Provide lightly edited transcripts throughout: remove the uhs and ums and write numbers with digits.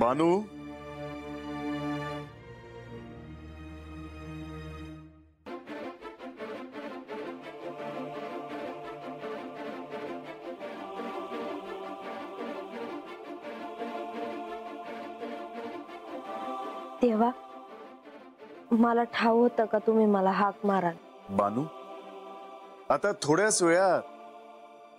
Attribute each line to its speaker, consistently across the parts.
Speaker 1: बानू,
Speaker 2: तेव्हा मला ठाव होतं का तुम्ही मला हाक माराल?
Speaker 1: बानू, आता थोड्याच वेळात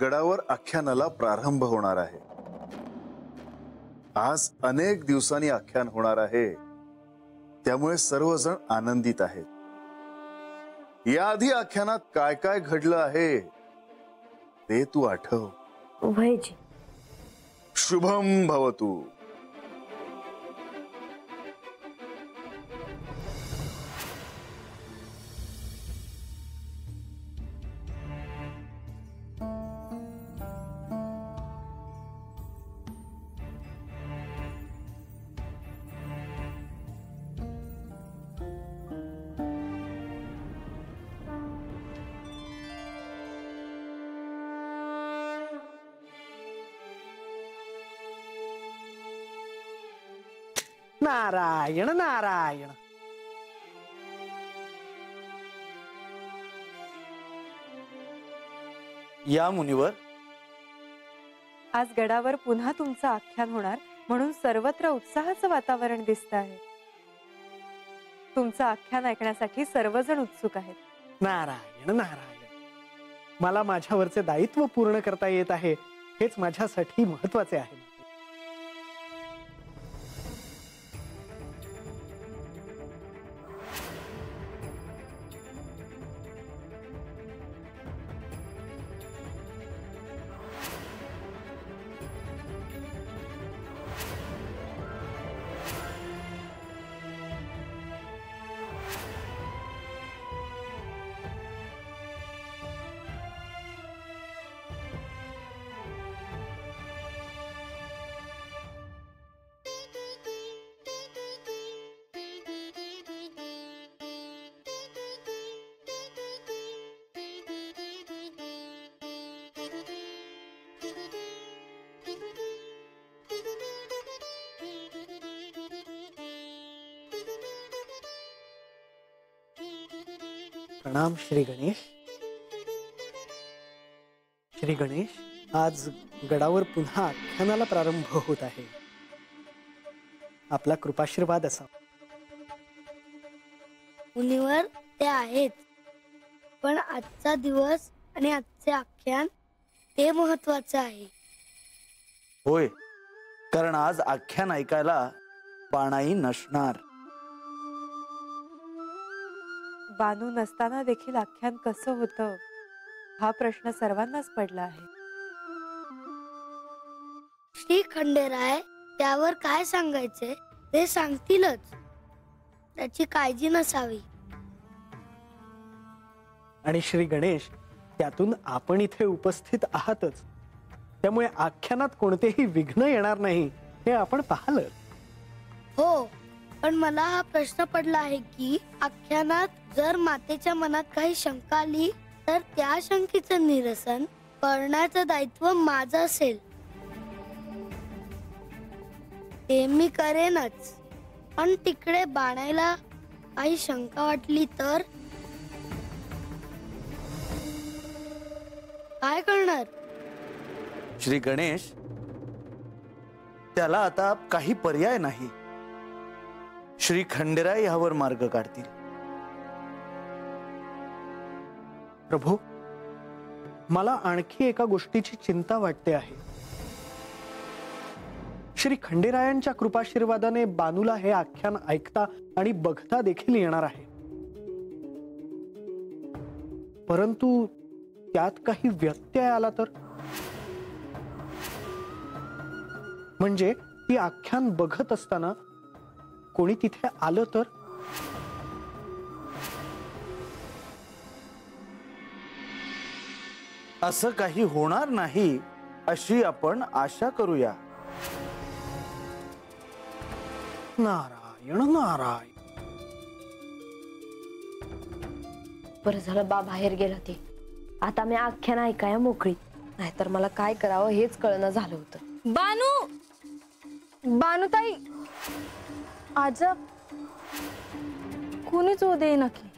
Speaker 1: गडावर आख्यानाला प्रारंभ होणार आहे. आज अनेक दिवसांनी आख्यान होणार आहे, त्यामुळे सर्वजण आनंदित आहेत. याआधी आख्यानात काय काय घडलं आहे ते तू आठव.
Speaker 2: वयजी.
Speaker 1: शुभम भवतु.
Speaker 3: नारायण नारायण.
Speaker 4: या मुनिवर,
Speaker 5: आज गडावर पुन्हा तुमचं आख्यान होणार म्हणून सर्वत्र उत्साहाचं वातावरण दिसत आहे. तुमचं आख्यान ऐकण्यासाठी सर्वजण उत्सुक आहेत.
Speaker 3: नारायण नारायण. मला माझ्यावरचे दायित्व पूर्ण करता येत आहे, हेच माझ्यासाठी महत्वाचे आहे. प्रणाम श्री गणेश. श्री गणेश, आज गडावर पुन्हा आख्यानाला प्रारंभ होत आहे. आपला कृपाशीर्वाद असावा.
Speaker 6: मुनिवर, ते आहेत, पण आजचा दिवस आणि आजचे आख्यान ते महत्वाचे आहे.
Speaker 4: होय, कारण आज आख्यान ऐकायला पाणाई नसणार.
Speaker 5: बानू नसताना देखील आख्यान कसं होतं हा प्रश्न सर्वांनाच पडला आहे.
Speaker 6: श्री खंडेराय त्यावर काय सांगायचे ते सांगतीलच, त्याची काळजी नसावी.
Speaker 3: आणि श्री गणेश, त्यातून आपण इथे उपस्थित आहातच, त्यामुळे आख्यानात कोणतेही विघ्न येणार नाही हे आपण पाहिलं.
Speaker 6: हो, पण मला हा प्रश्न पडला आहे की आख्यानात जर मातेच्या मनात काही शंका आली तर त्या शंकेचं निरसन करण्याचं दायित्व माझं असेल. ते मी करेनच, पण तिकडे बाणायला काही शंका वाटली तर काय करणार?
Speaker 4: श्री गणेश, त्याला आता काही पर्याय नाही. श्री खंडेराय यावर मार्ग काढतील.
Speaker 3: प्रभू, मला आणखी एका गोष्टीची चिंता वाटते आहे. श्री खंडेरायांच्या कृपाशीर्वादाने बानूला हे आख्यान ऐकता आणि बघता देखील येणार आहे, परंतु त्यात काही व्यत्यय आला तर? म्हणजे ती आख्यान बघत असताना कोणी तिथे आलं तर?
Speaker 4: असं काही होणार नाही अशी आपण आशा करूया.
Speaker 3: नारायण नारायण.
Speaker 2: बरं झालं बा बाहेर गेला ते. आता मी आख्यान ऐकाया मोकळी, नाहीतर मला काय करावं हेच कळणं झालं होतं.
Speaker 7: बानू, बानुताई आजा कोणीच होऊ दे नक्की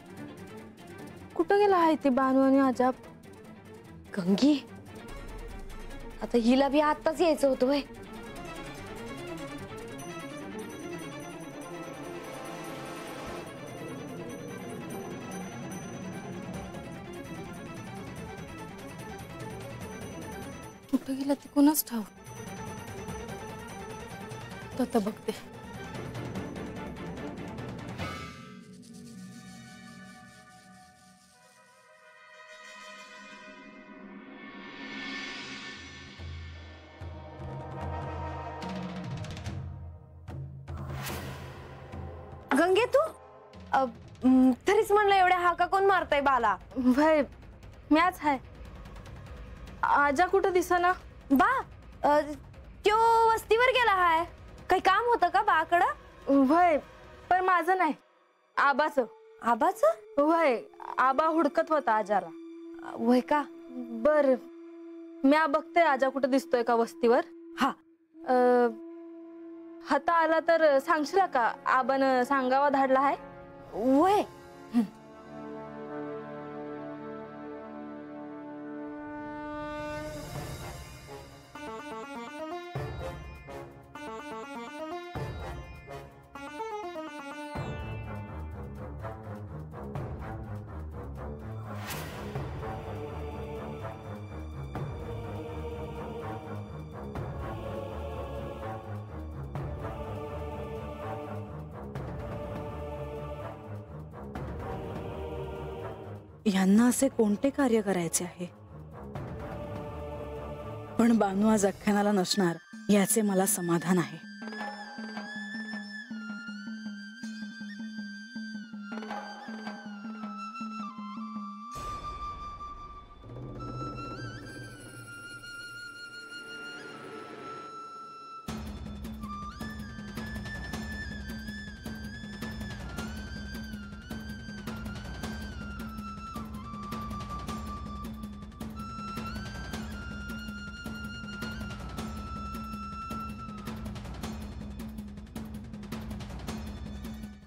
Speaker 7: कुठं गेला आहे ती बानू आणि आजा?
Speaker 2: गंगी आता हिला बी आताच यायचं होतं व्हय.
Speaker 7: कुठं गेला ती कोणाच ठाव. आता बघते.
Speaker 2: गंगे तू तरीच म्हणलं एवढ्या हाका कोण मारताय बाला?
Speaker 7: भाई मॅच आहे. आजा कुठं दिसना?
Speaker 2: बा त्यो वस्तीवर गेला हाय. काही काम होतं का बाकडं?
Speaker 7: वय पण माझं नाही आबाच.
Speaker 2: आबाच?
Speaker 7: वय आबा हुडकत होता आजाला.
Speaker 2: वय का?
Speaker 7: बर म्या बघते आजा कुठं दिसतोय का वस्तीवर.
Speaker 2: हा
Speaker 7: हाता आला तर सांगशील का आबान सांगावा धाडला आहे?
Speaker 2: वय
Speaker 8: यांना असे कोणते कार्य करायचे आहे? पण बानू आज आख्यानाला नसणार याचे मला समाधान आहे.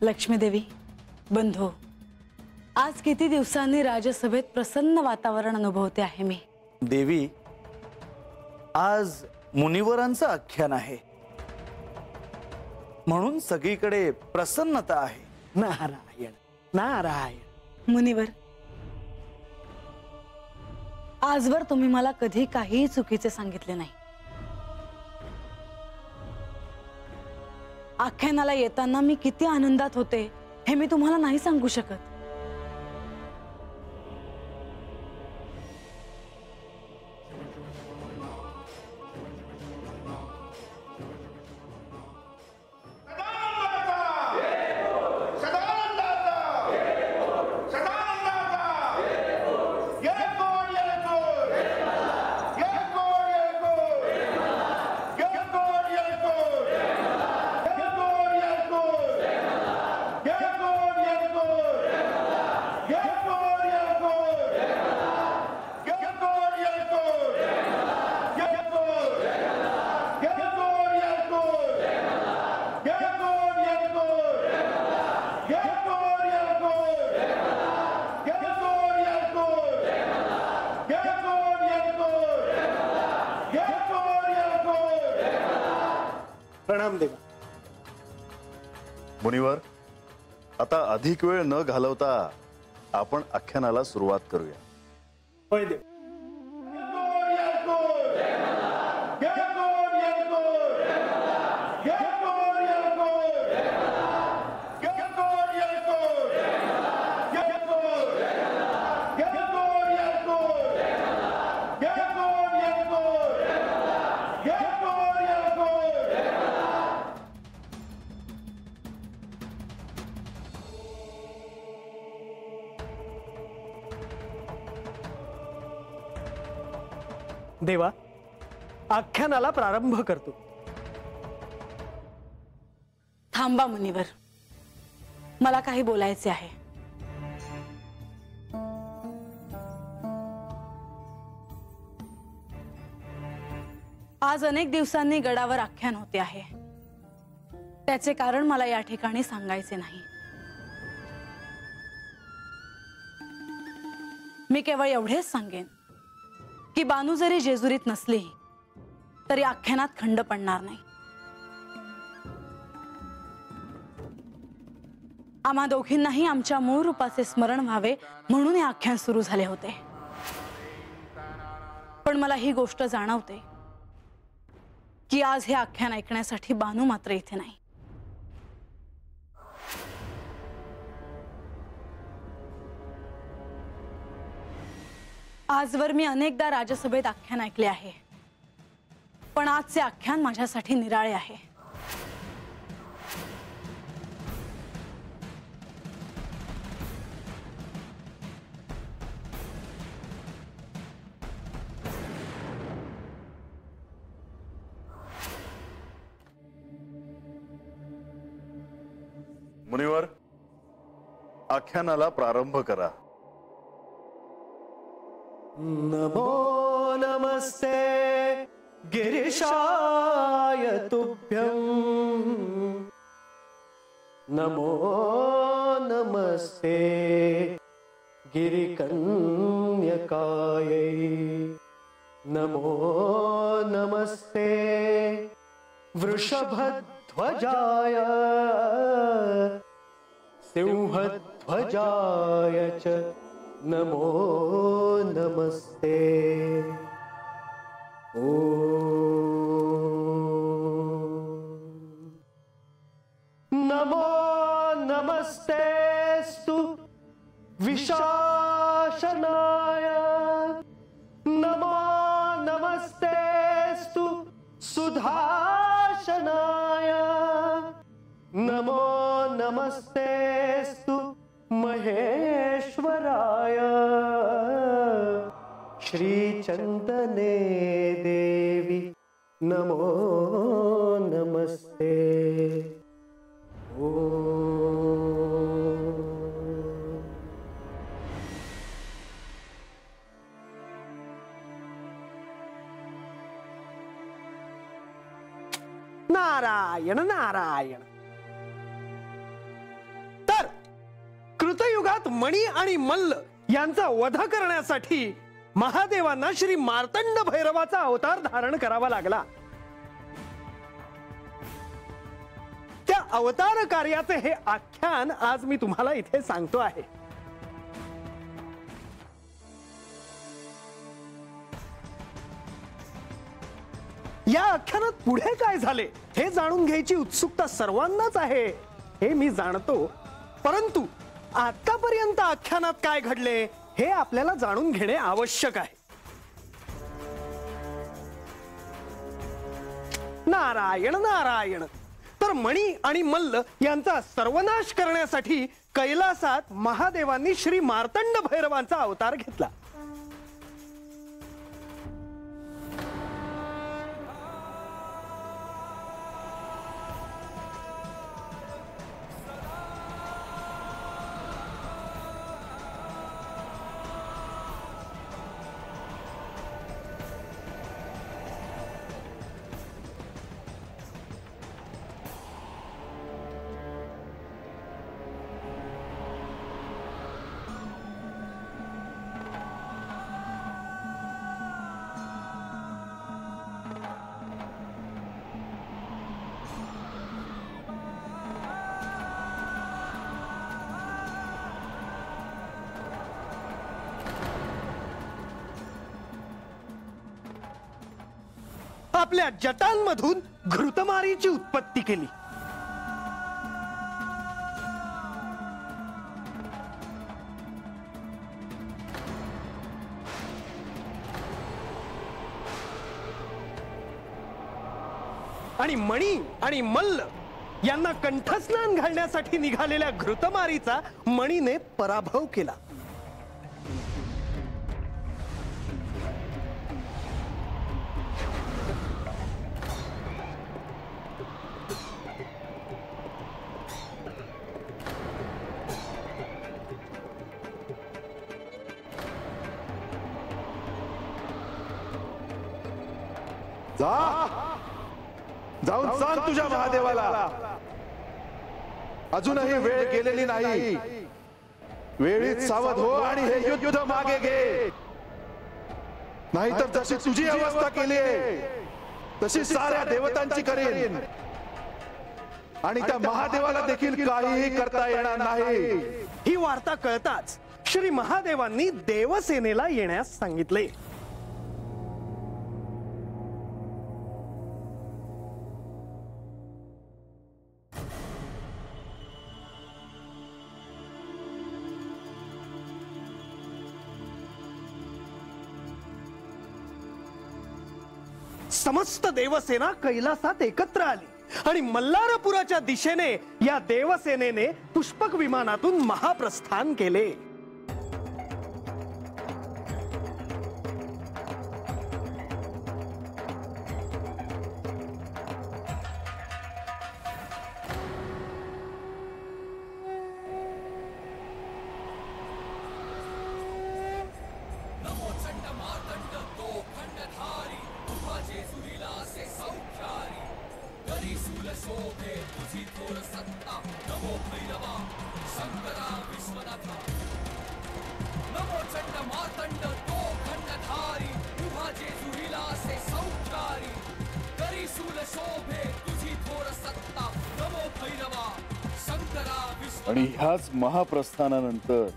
Speaker 8: लक्ष्मी देवी, बंधू, आज किती दिवसांनी राजसभेत प्रसन्न वातावरण अनुभवते आहे मी.
Speaker 4: देवी, आज मुनिवरांचं आख्यान आहे म्हणून सगळीकडे प्रसन्नता आहे.
Speaker 3: नारायण नारायण.
Speaker 8: मुनिवर, आजवर तुम्ही मला कधी काही चुकीचे सांगितले नाही. आख्यानाला येताना मी किती आनंदात होते हे मी तुम्हाला नाही सांगू शकत.
Speaker 3: प्रणाम देवा.
Speaker 1: मुनिवर, आता अधिक वेळ न घालवता आपण आख्यानाला सुरुवात करूया.
Speaker 3: होय देव. देवा, आख्यानाला प्रारंभ करतो.
Speaker 8: थांबा मुनिवर, मला काही बोलायचे आहे. आज अनेक दिवसांनी गडावर आख्यान होते आहे. त्याचे कारण मला या ठिकाणी सांगायचे नाही. मी केवळ एवढेच सांगेन की बानू जरी जेजुरीत नसली तरी आख्यानात खंड पडणार नाही. आम्हा दोघींनाही आमच्या मूळ रूपाचे स्मरण व्हावे म्हणून हे आख्यान सुरू झाले होते. पण मला ही गोष्ट जाणवते की आज हे आख्यान ऐकण्यासाठी बानू मात्र इथे नाही. आजवर मी अनेकदा राजसभेत आख्यान ऐकले आहे, पण आजचे आख्यान माझ्यासाठी निराळे आहे.
Speaker 1: मुनिवर, आख्यानाला प्रारंभ करा.
Speaker 3: नमो नमस्ते गिरीशाय तुभ्यं. नमो नमस्ते गिरिकन्यकायै. नमो नमस्ते वृषभध्वजाय सिंहध्वजाय च नमो नमस्ते. नमो नमस्तेस्तु विशासनाय. नमो नमस्तेस्तु सुधासनाय. नमो नमस्तेस्तु महेश्वराय. श्रीचंदने देवी नमो नमस्ते. नारायण नारायण. तर कृतयुगात मणी आणि मल्ल यांचा वध करण्यासाठी महादेवांना श्री मार्तंड भैरवाचा अवतार धारण करावा लागला. त्या अवतार कार्याचे हे आख्यान आज मी तुम्हाला इथे सांगतो आहे. या आख्यानात पुढे काय झाले हे जाणून घ्यायची उत्सुकता सर्वांनाच आहे हे मी जाणतो, परंतु आतापर्यंत आख्यानात काय घडले हे आपल्याला जाणून घेणे आवश्यक आहे. नारायण नारायण. तर मणी आणि मल्ल यांचा सर्वनाश करण्यासाठी कैलासात महादेवांनी श्री मार्तंड भैरवांचा अवतार घेतला. आपल्या जटांमधून घृतमारीची उत्पत्ती केली. आणि मणी आणि मल्ल यांना कंठस्नान घालण्यासाठी निघालेल्या घृतमारीचा मणीने पराभव केला.
Speaker 9: जाऊन सांग तुझ्या महादेवाला
Speaker 4: अजूनही वेळ गेलेली नाही. वेळीच सावध हो आणि हे युद्ध मागे घे. नाहीतर जशी तुझी अवस्था केली तशी साऱ्या देवतांची करेन आणि त्या महादेवाला देखील काहीही करता येणार नाही.
Speaker 3: ही वार्ता कळताच श्री महादेवांनी देवसेनेला येण्यास सांगितले. समस्त देवसेना कैलासात एकत्र आली आणि मल्हारपुराच्या दिशेने या देवसेनेने पुष्पक विमानातून महाप्रस्थान केले.
Speaker 1: आणि ह्याच महाप्रस्थानानंतर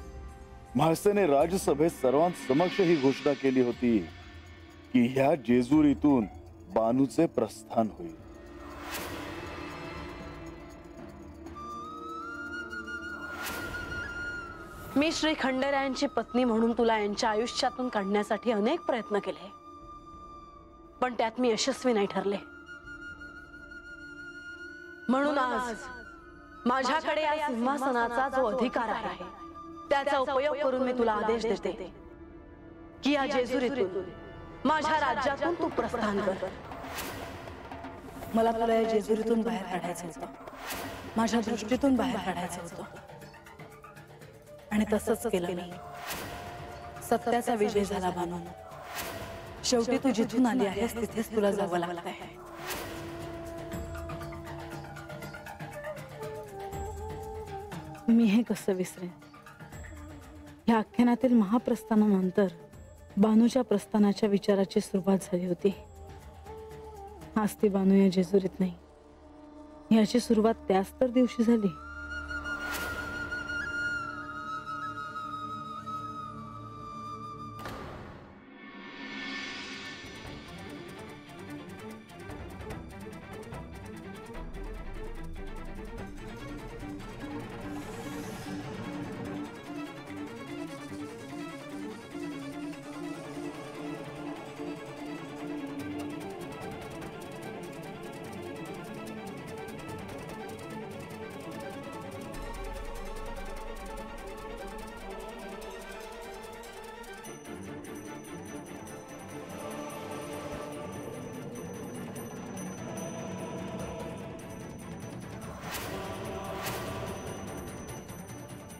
Speaker 1: म्हाळसेने राजसभेत सर्वांसमक्ष ही घोषणा केली होती की ह्या जेजुरीतून बानूचे प्रस्थान होईल.
Speaker 8: मी श्री खंडेरायांची पत्नी म्हणून तुला यांच्या आयुष्यातून काढण्यासाठी अनेक प्रयत्न केले, पण त्यात मी यशस्वी नाही ठरले. म्हणून आज माझ्याकडे या सिंहासनाचा जो अधिकार आहे त्याचा उपयोग करून मी तुला आदेश देते की या जेजुरीतून माझ्या राज्यातून तू प्रस्थान कर.
Speaker 5: मला तुला या जेजुरीतून बाहेर काढायचं होतं, माझ्या दृष्टीतून बाहेर काढायचं होतं आणि तसंच केलं मी. सत्याचा विजय झाला बानू. शेवटी तू जिथून आली आहेस तिथेच तुला जावं लागतंय. मी हे कसं विसरेन? या आख्यानातील महाप्रस्थानानंतर बानूच्या प्रस्थानाच्या विचाराची सुरुवात झाली होती. आज ती बानू या जेजुरीत नाही, याची सुरुवात त्याच तर दिवशी झाली.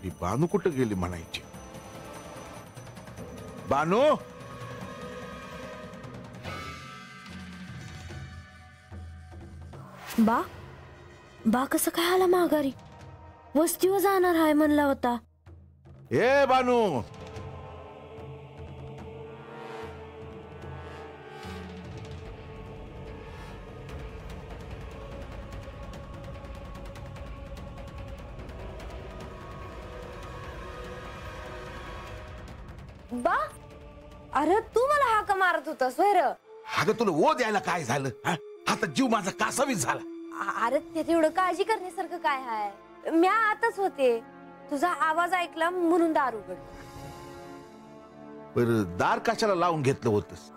Speaker 9: ही बानू कुठं गेली म्हणायची? बानू,
Speaker 2: बा कसं काय आला माघारी? वस्तीवर जाणार आहे म्हणला होता.
Speaker 9: ए बानू,
Speaker 2: बा, अरे तू मला हाका मारत होतास होय र?
Speaker 9: अगं तुला ओ द्यायला काय झालं? आता जीव माझा कासावीस झाला.
Speaker 2: अरे त्यात एवढं काळजी करण्यासारखं काय आहे? मी आताच होते, तुझा आवाज ऐकला म्हणून दार उघडला.
Speaker 9: बरं, दार कशाला लावून घेतलं होतस?